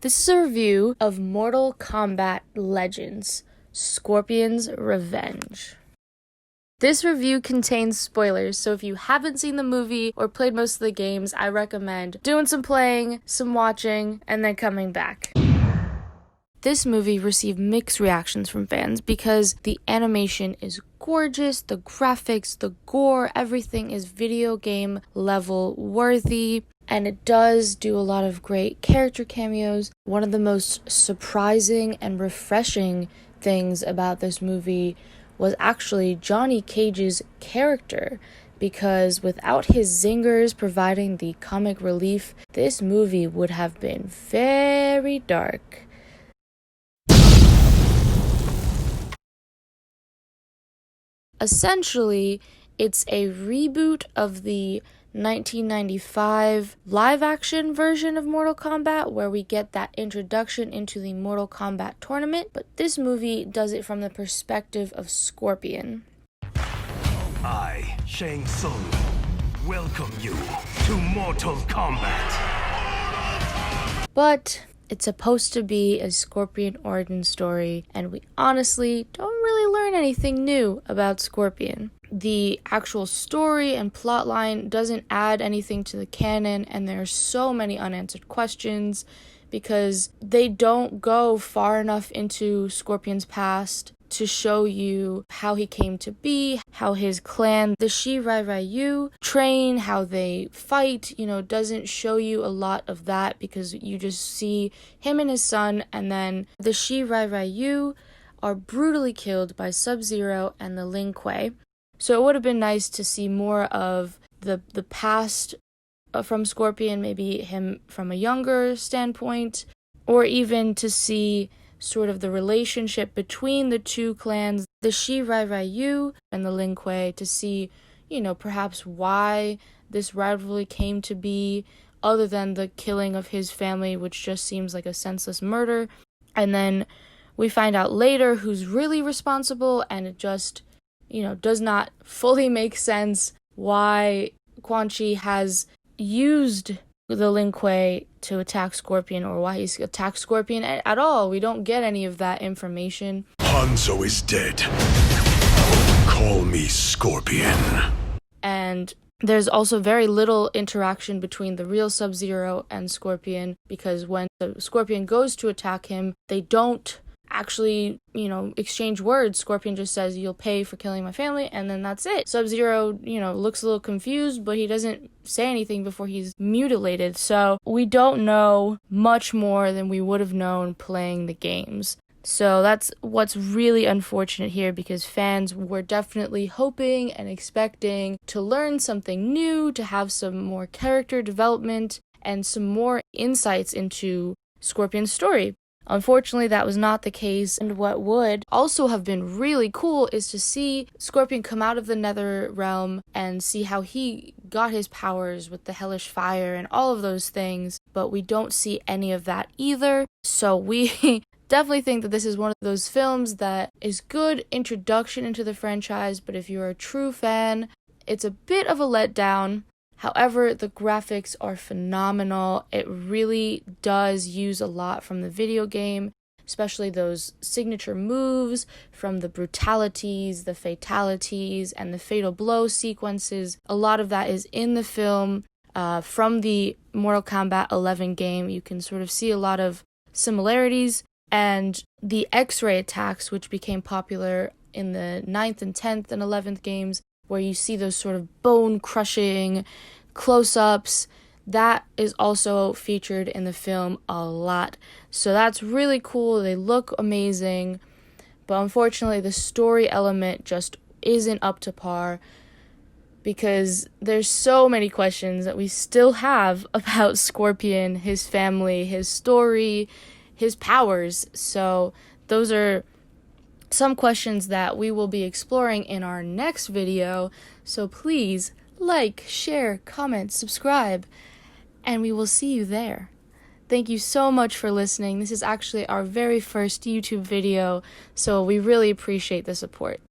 This is a review of Mortal Kombat Legends, Scorpion's Revenge. This review contains spoilers, so if you haven't seen the movie or played most of the games, I recommend doing some playing, some watching, and then coming back. This movie received mixed reactions from fans because the animation is gorgeous, the graphics, the gore, everything is video game level worthy. And it does do a lot of great character cameos. One of the most surprising and refreshing things about this movie was actually Johnny Cage's character, because without his zingers providing the comic relief, this movie would have been very dark. Essentially, it's a reboot of the 1995 live-action version of Mortal Kombat, where we get that introduction into the Mortal Kombat tournament, but this movie does it from the perspective of Scorpion. I, Shang Tsung, welcome you to Mortal Kombat. But it's supposed to be a Scorpion origin story, and we honestly don't really learn anything new about Scorpion. The actual story and plotline doesn't add anything to the canon, and there are so many unanswered questions because they don't go far enough into Scorpion's past to show you how he came to be, how his clan, the Shirai Ryu, train, how they fight, doesn't show you a lot of that because you just see him and his son, and then the Shirai Ryu are brutally killed by Sub-Zero and the Lin Kuei. So it would have been nice to see more of the past from Scorpion, maybe him from a younger standpoint, or even to see sort of the relationship between the two clans, the Shirai Ryu and the Lin Kuei, to see, perhaps why this rivalry came to be, other than the killing of his family, which just seems like a senseless murder. And then we find out later who's really responsible, and it just does not fully make sense why Quan Chi has used the Lin Kuei to attack Scorpion, or why he's attacked Scorpion at all. We don't get any of that information. Hanzo is dead. Call me Scorpion. And there's also very little interaction between the real Sub-Zero and Scorpion, because when the Scorpion goes to attack him, they don't actually, exchange words. Scorpion just says, "You'll pay for killing my family," and then that's it. Sub-Zero, looks a little confused, but he doesn't say anything before he's mutilated. So we don't know much more than we would have known playing the games. So that's what's really unfortunate here, because fans were definitely hoping and expecting to learn something new, to have some more character development and some more insights into Scorpion's story. Unfortunately, that was not the case, and what would also have been really cool is to see Scorpion come out of the Nether Realm and see how he got his powers with the hellish fire and all of those things, but we don't see any of that either. So we definitely think that this is one of those films that is good introduction into the franchise, but if you're a true fan, it's a bit of a letdown. However, the graphics are phenomenal. It really does use a lot from the video game, especially those signature moves, from the brutalities, the fatalities, and the fatal blow sequences. A lot of that is in the film. From the Mortal Kombat 11 game, you can sort of see a lot of similarities. And the X-ray attacks, which became popular in the 9th and 10th and 11th games, where you see those sort of bone-crushing close-ups, that is also featured in the film a lot. So that's really cool. They look amazing, but unfortunately the story element just isn't up to par, because there's so many questions that we still have about Scorpion, his family, his story, his powers. So those are some questions that we will be exploring in our next video, so please like, share, comment, subscribe, and we will see you there. Thank you so much for listening. This is actually our very first YouTube video, so we really appreciate the support.